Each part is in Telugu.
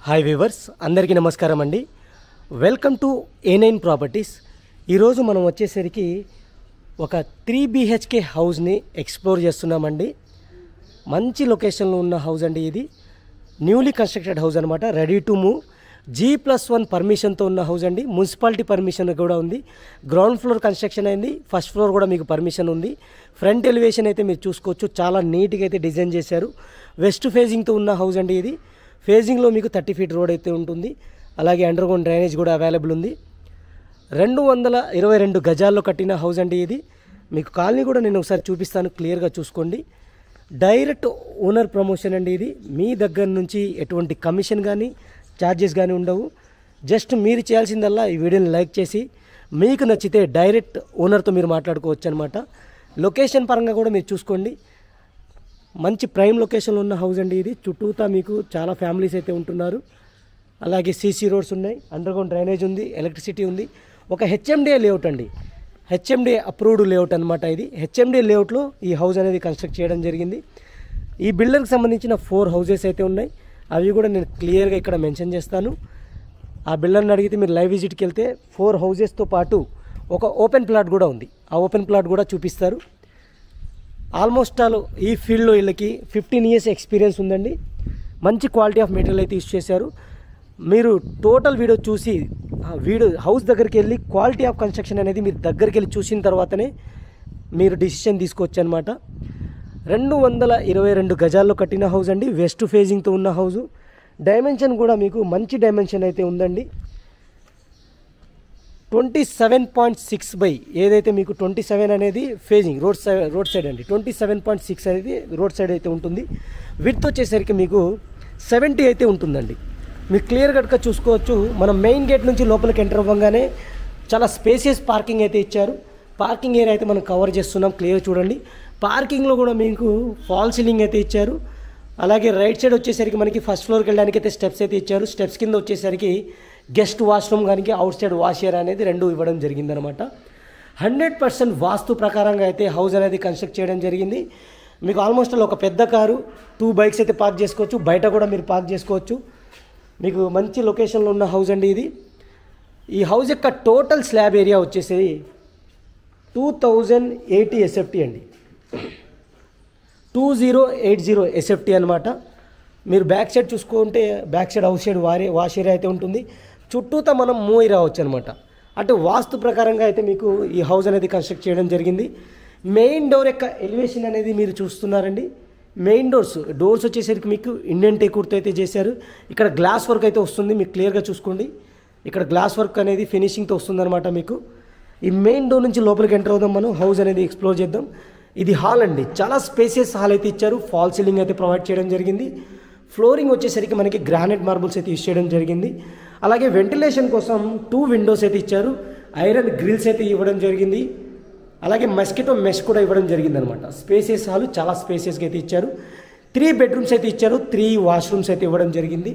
హాయ్ వ్యూవర్స్, అందరికీ నమస్కారం అండి. Welcome to A9 properties. ఈరోజు మనం వచ్చేసరికి ఒక 3 BHK హౌస్ని ఎక్స్ప్లోర్ చేస్తున్నామండి. మంచి లొకేషన్లో ఉన్న హౌస్ అండి. ఇది న్యూలీ కన్స్ట్రక్టెడ్ హౌస్ అనమాట. రెడీ టు మూవ్, G+1 పర్మిషన్తో ఉన్న హౌస్ అండి. మున్సిపాలిటీ పర్మిషన్ కూడా ఉంది. గ్రౌండ్ ఫ్లోర్ కన్స్ట్రక్షన్ అయింది, ఫస్ట్ ఫ్లోర్ కూడా మీకు పర్మిషన్ ఉంది. ఫ్రంట్ ఎలివేషన్ అయితే మీరు చూసుకోవచ్చు, చాలా నీట్గా అయితే డిజైన్ చేశారు. వెస్ట్ ఫేజింగ్తో ఉన్న హౌస్ అండి. ఇది ఫేజింగ్లో మీకు 30 ఫీట్ రోడ్ అయితే ఉంటుంది. అలాగే అండర్గ్రౌండ్ డ్రైనేజ్ కూడా అవైలబుల్ ఉంది. 222 గజాల్లో కట్టిన హౌస్ అండి. ఇది మీకు కాలనీ కూడా నేను ఒకసారి చూపిస్తాను, క్లియర్గా చూసుకోండి. డైరెక్ట్ ఓనర్ ప్రమోషన్ అండి. ఇది మీ దగ్గర నుంచి ఎటువంటి కమిషన్ కానీ ఛార్జెస్ కానీ ఉండవు. జస్ట్ మీరు చేయాల్సిందల్లా ఈ వీడియోని లైక్ చేసి మీకు నచ్చితే డైరెక్ట్ ఓనర్తో మీరు మాట్లాడుకోవచ్చు అనమాట. లొకేషన్ పరంగా కూడా మీరు చూసుకోండి, మంచి ప్రైమ్ లొకేషన్లో ఉన్న హౌస్ అండి. ఇది చుట్టూతా మీకు చాలా ఫ్యామిలీస్ అయితే ఉంటున్నారు. అలాగే సీసీ రోడ్స్ ఉన్నాయి, అండర్గ్రౌండ్ డ్రైనేజ్ ఉంది, ఎలక్ట్రిసిటీ ఉంది. ఒక HMDA లేఅవుట్ అండి, HMDA అప్రూవ్డ్ లేఅవుట్ అనమాట. ఇది HMDA లేఅవుట్లో ఈ హౌస్ అనేది కన్స్ట్రక్ట్ చేయడం జరిగింది. ఈ బిల్డర్కి సంబంధించిన 4 హౌసెస్ అయితే ఉన్నాయి. అవి కూడా నేను క్లియర్గా ఇక్కడ మెన్షన్ చేస్తాను. ఆ బిల్డర్ని అడిగితే మీరు లైవ్ విజిట్కి వెళ్తే 4 హౌసెస్తో పాటు ఒక ఓపెన్ ప్లాట్ కూడా ఉంది. ఆ ఓపెన్ ప్లాట్ కూడా చూపిస్తారు. ఆల్మోస్ట్ ఆల్ ఈ ఫీల్డ్లో వీళ్ళకి 15 ఇయర్స్ ఎక్స్పీరియన్స్ ఉందండి. మంచి క్వాలిటీ ఆఫ్ మెటీరియల్ అయితే యూస్ చేశారు. మీరు టోటల్ వీడియో చూసి హౌస్ దగ్గరికి వెళ్ళి క్వాలిటీ ఆఫ్ కన్స్ట్రక్షన్ అనేది మీరు దగ్గరికి వెళ్ళి చూసిన తర్వాతనే మీరు డిసిషన్ తీసుకోవచ్చు అనమాట. 222 గజాల్లో కట్టిన హౌస్ అండి. వెస్ట్ ఫేజింగ్తో ఉన్న హౌసు. డైమెన్షన్ కూడా మీకు మంచి డైమెన్షన్ అయితే ఉందండి. 27.6 బై ఏదైతే మీకు 27 అనేది ఫేజింగ్ రోడ్ సైడ్ అండి. 27.6 అనేది రోడ్ సైడ్ అయితే ఉంటుంది. విడ్త్ వచ్చేసరికి మీకు 70 అయితే ఉంటుందండి. మీరు క్లియర్ కట్గా చూసుకోవచ్చు. మనం మెయిన్ గేట్ నుంచి లోపలికి ఎంటర్ అవ్వగానే చాలా స్పేసియస్ పార్కింగ్ అయితే ఇచ్చారు. పార్కింగ్ ఏరియా అయితే మనం కవర్ చేస్తున్నాం, క్లియర్ చూడండి. పార్కింగ్లో కూడా మీకు ఫాల్ సీలింగ్ అయితే ఇచ్చారు. అలాగే రైట్ సైడ్ వచ్చేసరికి మనకి ఫస్ట్ ఫ్లోర్కి వెళ్ళడానికి అయితే స్టెప్స్ అయితే ఇచ్చారు. స్టెప్స్ కింద వచ్చేసరికి గెస్ట్ వాష్రూమ్ కానీ అవుట్ సైడ్ వాష్ ఏరియా అనేది 2 ఇవ్వడం జరిగిందనమాట. 100% వాస్తు ప్రకారంగా అయితే హౌస్ అనేది కన్స్ట్రక్ట్ చేయడం జరిగింది. మీకు ఆల్మోస్ట్ ఒక పెద్ద కారు 2 బైక్స్ అయితే పార్క్ చేసుకోవచ్చు, బయట కూడా మీరు పార్క్ చేసుకోవచ్చు. మీకు మంచి లొకేషన్లో ఉన్న హౌస్ అండి ఇది. ఈ హౌస్ యొక్క టోటల్ స్లాబ్ ఏరియా వచ్చేసి 2080 SFT అండి. 2080 SFT అనమాట. మీరు బ్యాక్ సైడ్ చూసుకుంటే back side out side wash area అయితే ఉంటుంది. చుట్టూతో మనం మూవ్ రావచ్చు అనమాట. అంటే వాస్తు ప్రకారంగా అయితే మీకు ఈ హౌస్ అనేది కన్స్ట్రక్ట్ చేయడం జరిగింది. మెయిన్ డోర్ యొక్క ఎలివేషన్ అనేది మీరు చూస్తున్నారండి. మెయిన్ డోర్స్ వచ్చేసరికి మీకు ఇండియన్ టేక్వుడ్తో అయితే చేశారు. ఇక్కడ గ్లాస్ వర్క్ అయితే వస్తుంది, మీకు క్లియర్గా చూసుకోండి. ఇక్కడ గ్లాస్ వర్క్ అనేది ఫినిషింగ్తో వస్తుందన్నమాట. మీకు ఈ మెయిన్ డోర్ నుంచి లోపలికి ఎంటర్ అవుదాం, మనం హౌస్ అనేది ఎక్స్ప్లోర్ చేద్దాం. ఇది హాల్ అండి, చాలా స్పేసియస్ హాల్ అయితే ఇచ్చారు. ఫాల్ సీలింగ్ అయితే ప్రొవైడ్ చేయడం జరిగింది. ఫ్లోరింగ్ వచ్చేసరికి మనకి గ్రానైట్ మార్బుల్స్ అయితే యూస్ చేయడం జరిగింది. అలాగే వెంటిలేషన్ కోసం 2 విండోస్ అయితే ఇచ్చారు. ఐరన్ గ్రిల్స్ అయితే ఇవ్వడం జరిగింది. అలాగే మస్కిటో మెష్ కూడా ఇవ్వడం జరిగింది అనమాట. స్పేసియస్ హాల్ చాలా స్పేసియస్గా అయితే ఇచ్చారు. 3 బెడ్రూమ్స్ అయితే ఇచ్చారు, 3 వాష్రూమ్స్ అయితే ఇవ్వడం జరిగింది.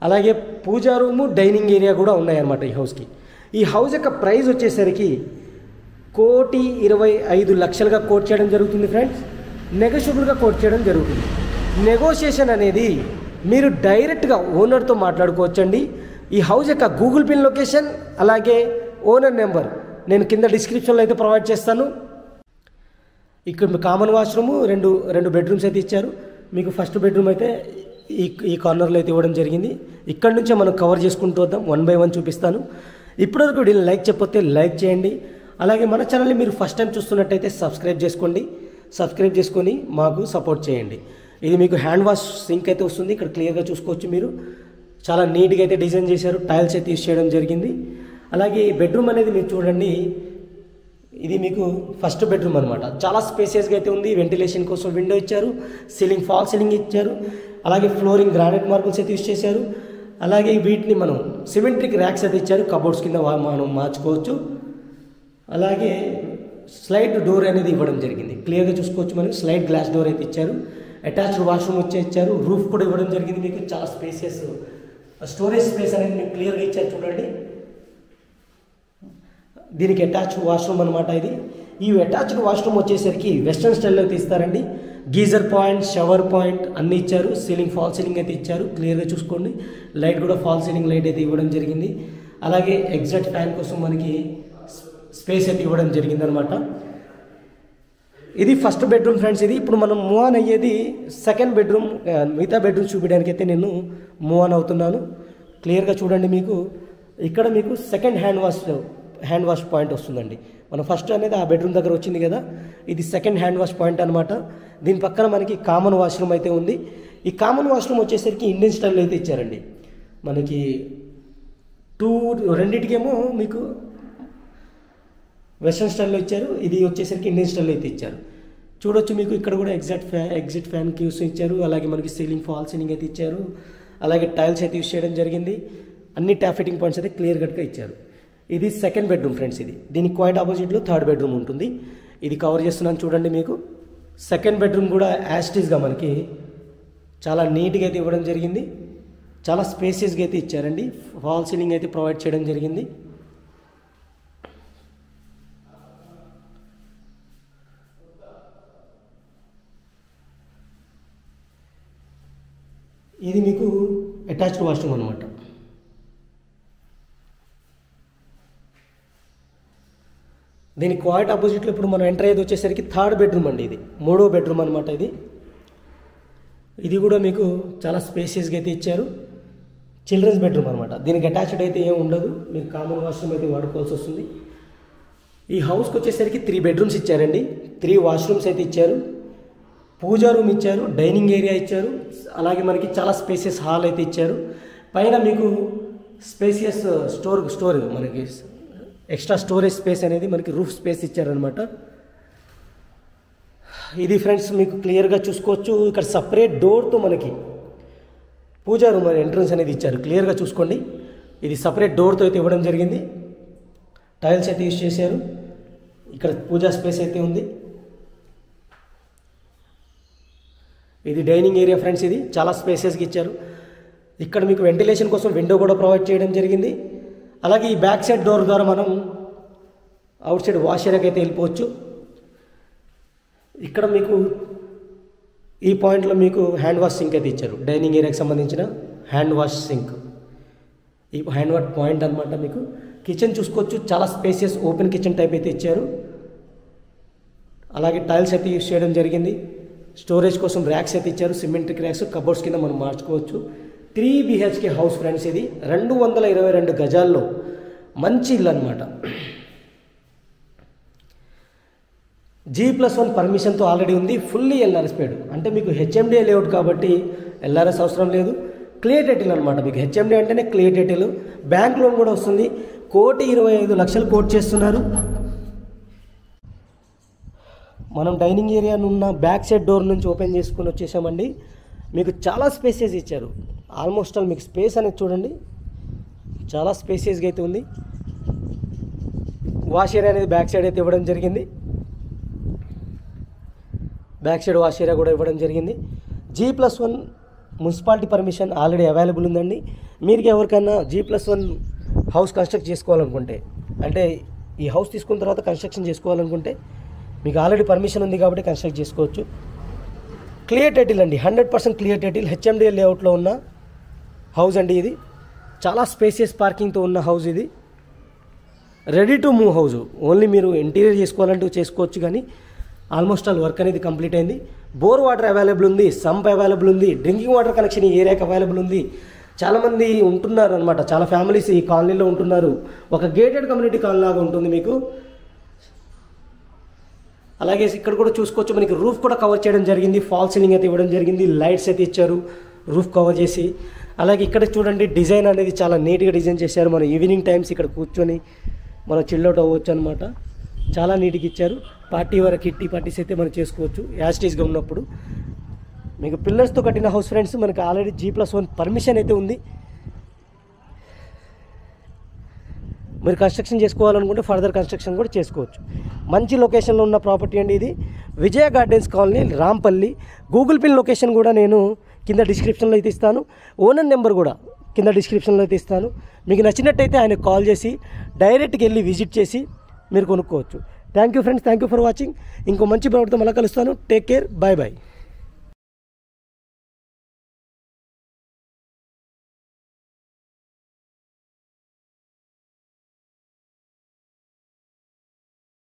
అలాగే పూజా రూము, డైనింగ్ ఏరియా కూడా ఉన్నాయన్నమాట ఈ హౌస్కి. ఈ హౌస్ యొక్క ప్రైస్ వచ్చేసరికి 1,25,00,000గా కోట్ చేయడం జరుగుతుంది ఫ్రెండ్స్. నెగోషియబుల్గా కోట్ చేయడం జరుగుతుంది. నెగోషియేషన్ అనేది మీరు డైరెక్ట్గా ఓనర్తో మాట్లాడుకోవచ్చండి. ఈ హౌస్ యొక్క గూగుల్ పిన్ లొకేషన్ అలాగే ఓనర్ నెంబర్ నేను కింద డిస్క్రిప్షన్లో అయితే ప్రొవైడ్ చేస్తాను. ఇక్కడ కామన్ వాష్రూము, రెండు బెడ్రూమ్స్ అయితే ఇచ్చారు. మీకు ఫస్ట్ బెడ్రూమ్ అయితే ఈ కార్నర్లో అయితే ఇవ్వడం జరిగింది. ఇక్కడ నుంచే మనం కవర్ చేసుకుంటూ వద్దాం, 1 బై 1 చూపిస్తాను. ఇప్పటివరకు వీడియోని లైక్ చెప్పొస్తే లైక్ చేయండి. అలాగే మన ఛానల్ని మీరు ఫస్ట్ టైం చూస్తున్నట్టయితే సబ్స్క్రైబ్ చేసుకోండి. సబ్స్క్రైబ్ చేసుకొని మాకు సపోర్ట్ చేయండి. ఇది మీకు హ్యాండ్ వాష్ సింక్ అయితే వస్తుంది. ఇక్కడ క్లియర్గా చూసుకోవచ్చు. మీరు చాలా నీట్గా అయితే డిజైన్ చేశారు. టైల్స్ అయితే యూస్ చేయడం జరిగింది. అలాగే ఈ బెడ్రూమ్ అనేది మీరు చూడండి, ఇది మీకు ఫస్ట్ బెడ్రూమ్ అనమాట. చాలా స్పేసియస్గా అయితే ఉంది. వెంటిలేషన్ కోసం విండో ఇచ్చారు, సీలింగ్ ఫాల్ సీలింగ్ ఇచ్చారు. అలాగే ఫ్లోరింగ్ గ్రానైట్ మార్బుల్స్ అయితే యూస్ చేశారు. అలాగే వీటిని మనం సిమెట్రిక్ ర్యాక్స్ అయితే ఇచ్చారు, కబోర్డ్స్ కింద మనం మార్చుకోవచ్చు. అలాగే స్లైడ్ డోర్ అనేది ఇవ్వడం జరిగింది. క్లియర్గా చూసుకోవచ్చు. మనకి స్లైడ్ గ్లాస్ డోర్ అయితే ఇచ్చారు. అటాచ్డ్ వాష్రూమ్ వచ్చే ఇచ్చారు. రూఫ్ కూడా ఇవ్వడం జరిగింది. మీకు చాలా స్పేసియస్ స్టోరేజ్ స్పేస్ అనేది మీకు క్లియర్గా ఇచ్చారు చూడండి. దీనికి అటాచ్డ్ వాష్రూమ్ అనమాట ఇది. ఈ అటాచ్డ్ వాష్రూమ్ వచ్చేసరికి వెస్ట్రన్ స్టైల్లో తీస్తారండి. గీజర్ పాయింట్, షవర్ పాయింట్ అన్నీ ఇచ్చారు. సీలింగ్ ఫాల్ సీలింగ్ అయితే ఇచ్చారు, క్లియర్గా చూసుకోండి. లైట్ కూడా ఫాల్ సీలింగ్ లైట్ అయితే ఇవ్వడం జరిగింది. అలాగే ఎగ్జాక్ట్ ఫ్యాన్ కోసం మనకి స్పేస్ అయితే ఇవ్వడం జరిగింది అనమాట. ఇది ఫస్ట్ బెడ్రూమ్ ఫ్రెండ్స్. ఇది ఇప్పుడు మనం మూవ్ ఆన్ అయ్యేది సెకండ్ బెడ్రూమ్. మిగతా బెడ్రూమ్ చూపించడానికి అయితే నేను మూవ్ ఆన్ అవుతున్నాను. క్లియర్గా చూడండి. మీకు ఇక్కడ మీకు సెకండ్ హ్యాండ్ వాష్ పాయింట్ వస్తుందండి. మనం ఫస్ట్ అనేది ఆ బెడ్రూమ్ దగ్గర వచ్చింది కదా, ఇది సెకండ్ హ్యాండ్ వాష్ పాయింట్ అనమాట. దీని పక్కన మనకి కామన్ వాష్రూమ్ అయితే ఉంది. ఈ కామన్ వాష్రూమ్ వచ్చేసరికి ఇండియన్ స్టైల్లో అయితే ఇచ్చారండి. మనకి రెండింటికేమో మీకు వెస్ట్రన్ స్టైల్లో ఇచ్చారు, ఇది వచ్చేసరికి ఇండియన్ స్టైల్లో అయితే ఇచ్చారు. చూడొచ్చు మీకు ఇక్కడ కూడా ఎగ్జిట్ ఫ్యాన్కి యూస్ ఇచ్చారు. అలాగే మనకి సీలింగ్ ఫాల్ సీలింగ్ అయితే ఇచ్చారు. అలాగే టైల్స్ అయితే యూస్ చేయడం జరిగింది. అన్ని ట్యాప్ ఫిట్టింగ్ పాయింట్స్ అయితే క్లియర్ కట్గా ఇచ్చారు. ఇది సెకండ్ బెడ్రూమ్ ఫ్రెండ్స్. ఇది దీనికి క్వైట్ ఆపోజిట్లో థర్డ్ బెడ్రూమ్ ఉంటుంది. ఇది కవర్ చేస్తున్నాను చూడండి. మీకు సెకండ్ బెడ్రూమ్ కూడా యాస్టీస్గా మనకి చాలా నీట్గా అయితే ఇవ్వడం జరిగింది. చాలా స్పేసియస్గా అయితే ఇచ్చారండి. ఫాల్ సీలింగ్ అయితే ప్రొవైడ్ చేయడం జరిగింది. ఇది మీకు అటాచ్డ్ వాష్రూమ్ అనమాట. దీనికి క్వైట్ ఆపోజిట్లో ఇప్పుడు మనం ఎంటర్ అయ్యేది వచ్చేసరికి థర్డ్ బెడ్రూమ్ అండి. ఇది మూడో బెడ్రూమ్ అనమాట. ఇది కూడా మీకు చాలా స్పేసియస్గా అయితే ఇచ్చారు. చిల్డ్రన్స్ బెడ్రూమ్ అనమాట. దీనికి అటాచ్డ్ అయితే ఏం ఉండదు, మీరు కామన్ వాష్రూమ్ అయితే వాడుకోవాల్సి వస్తుంది. ఈ హౌస్కి వచ్చేసరికి 3 బెడ్రూమ్స్ ఇచ్చారండి. 3 వాష్రూమ్స్ అయితే ఇచ్చారు. పూజా రూమ్ ఇచ్చారు, డైనింగ్ ఏరియా ఇచ్చారు. అలాగే మనకి చాలా స్పేసియస్ హాల్ అయితే ఇచ్చారు. పైన మీకు స్పేసియస్ స్టోర్ మనకి ఎక్స్ట్రా స్టోరేజ్ స్పేస్ అనేది మనకి రూఫ్ స్పేస్ ఇచ్చారనమాట. ఇది ఫ్రెండ్స్ మీకు క్లియర్గా చూసుకోవచ్చు. ఇక్కడ సపరేట్ డోర్తో మనకి పూజా రూమ్ ఎంట్రన్స్ అనేది ఇచ్చారు. క్లియర్గా చూసుకోండి. ఇది సపరేట్ డోర్తో అయితే ఇవ్వడం జరిగింది. టైల్స్ అయితే యూజ్ చేశారు. ఇక్కడ పూజా స్పేస్ అయితే ఉంది. ఇది డైనింగ్ ఏరియా ఫ్రెండ్స్. ఇది చాలా స్పేసెస్గా ఇచ్చారు. ఇక్కడ మీకు వెంటిలేషన్ కోసం విండో కూడా ప్రొవైడ్ చేయడం జరిగింది. అలాగే ఈ బ్యాక్ సైడ్ డోర్ ద్వారా మనం అవుట్ సైడ్ వాష్ ఏరియాకి అయితే వెళ్ళిపోవచ్చు. ఇక్కడ మీకు ఈ పాయింట్లో మీకు హ్యాండ్ వాష్ సింక్ అయితే ఇచ్చారు. డైనింగ్ ఏరియాకి సంబంధించిన హ్యాండ్ వాష్ సింక్, ఈ హ్యాండ్ వాష్ పాయింట్ అనమాట. మీకు కిచెన్ చూసుకోవచ్చు. చాలా స్పేసియస్ ఓపెన్ కిచెన్ టైప్ అయితే ఇచ్చారు. అలాగే టైల్స్ అయితే యూజ్ చేయడం జరిగింది. స్టోరేజ్ కోసం ర్యాక్స్ అయితే ఇచ్చారు. సిమెంట్రిక్ ర్యాక్స్, కబోర్డ్స్ కింద మనం మార్చుకోవచ్చు. 3 BHK హౌస్ ఫ్రెండ్స్. ఇది 222 గజాల్లో మంచి ఇల్లు అనమాట. G+1 పర్మిషన్తో ఆల్రెడీ ఉంది. ఫుల్లీ LRS పేడ్, అంటే మీకు HMDA లేఅవుట్ కాబట్టి LRS అవసరం లేదు. క్లియర్ టైటిల్ అనమాట. మీకు HMDA అంటేనే క్లియర్ టైటిల్. బ్యాంక్ లోన్ కూడా వస్తుంది. 1,25,00,000 కోట్ చేస్తున్నారు. మనం డైనింగ్ ఏరియా ఉన్న బ్యాక్ సైడ్ డోర్ నుంచి ఓపెన్ చేసుకుని వచ్చేసామండి. మీకు చాలా స్పేసెస్ ఇచ్చారు. ఆల్మోస్ట్ ఆల్ మీకు స్పేస్ అనేది చూడండి, చాలా స్పేసియస్గా అయితే ఉంది. వాష్ ఏరియా అనేది బ్యాక్ సైడ్ అయితే ఇవ్వడం జరిగింది. బ్యాక్ సైడ్ వాష్ ఏరియా కూడా ఇవ్వడం జరిగింది. G+1 municipality permission already available ఉందండి. మీరు ఎవరికైనా G+1 హౌస్ కన్స్ట్రక్ట్ చేసుకోవాలనుకుంటే, అంటే ఈ హౌస్ తీసుకున్న తర్వాత కన్స్ట్రక్షన్ చేసుకోవాలనుకుంటే మీకు ఆల్రెడీ పర్మిషన్ ఉంది కాబట్టి కన్స్ట్రక్ట్ చేసుకోవచ్చు. క్లియర్ టైటిల్ అండి, 100% క్లియర్ టైటిల్. HMDA లేఅవుట్లో ఉన్న హౌస్ అండి. ఇది చాలా స్పేసియస్ పార్కింగ్తో ఉన్న హౌస్. ఇది ready to move house. Only మీరు ఇంటీరియర్ చేసుకోవాలంటూ చేసుకోవచ్చు, కానీ ఆల్మోస్ట్ ఆల్ వర్క్ అనేది కంప్లీట్ అయింది. బోర్ వాటర్ అవైలబుల్ ఉంది, సంప్ అవైలబుల్ ఉంది, డ్రింకింగ్ వాటర్ కనెక్షన్ ఈ ఏరియాకి అవైలబుల్ ఉంది. చాలామంది ఉంటున్నారు అనమాట, చాలా ఫ్యామిలీస్ ఈ కాలనీలో ఉంటున్నారు. ఒక గేటెడ్ కమ్యూనిటీ కాలనీ లాగా ఉంటుంది మీకు. అలాగే ఇక్కడ కూడా చూసుకోవచ్చు, మనకి రూఫ్ కూడా కవర్ చేయడం జరిగింది. ఫాల్ సీలింగ్ అయితే ఇవ్వడం జరిగింది. లైట్స్ అయితే ఇచ్చారు రూఫ్ కవర్ చేసి. అలాగే ఇక్కడ చూడండి, డిజైన్ అనేది చాలా నీట్గా డిజైన్ చేశారు. మనం ఈవినింగ్ టైమ్స్ ఇక్కడ కూర్చొని మనం చిల్అవుట్ అవ్వచ్చు అనమాట. చాలా నీట్గా ఇచ్చారు. పార్టీ వరకు కిట్టి పార్టీస్ అయితే మనం చేసుకోవచ్చు యాస్టీస్గా ఉన్నప్పుడు. మీకు పిల్లర్స్తో కట్టిన హౌస్ ఫ్రెండ్స్. మనకి ఆల్రెడీ G+1 పర్మిషన్ అయితే ఉంది. మీరు కన్స్ట్రక్షన్ చేసుకోవాలనుకుంటే ఫర్దర్ కన్స్ట్రక్షన్ కూడా చేసుకోవచ్చు. మంచి లొకేషన్లో ఉన్న ప్రాపర్టీ అండి ఇది. Vijaya Gardens Colony, Rampalli. Google pin location కూడా నేను కింద డిస్క్రిప్షన్లో అయితే ఇస్తాను. ఓనర్ నెంబర్ కూడా కింద డిస్క్రిప్షన్లో అయితే ఇస్తాను. మీకు నచ్చినట్టయితే ఆయనకు కాల్ చేసి డైరెక్ట్గా వెళ్ళి విజిట్ చేసి మీరు కొనుక్కోవచ్చు. Thank you friends, thank you for watching. ఇంకో మంచి ప్రవర్తన మళ్ళీ కలుస్తాను. Take care, bye bye.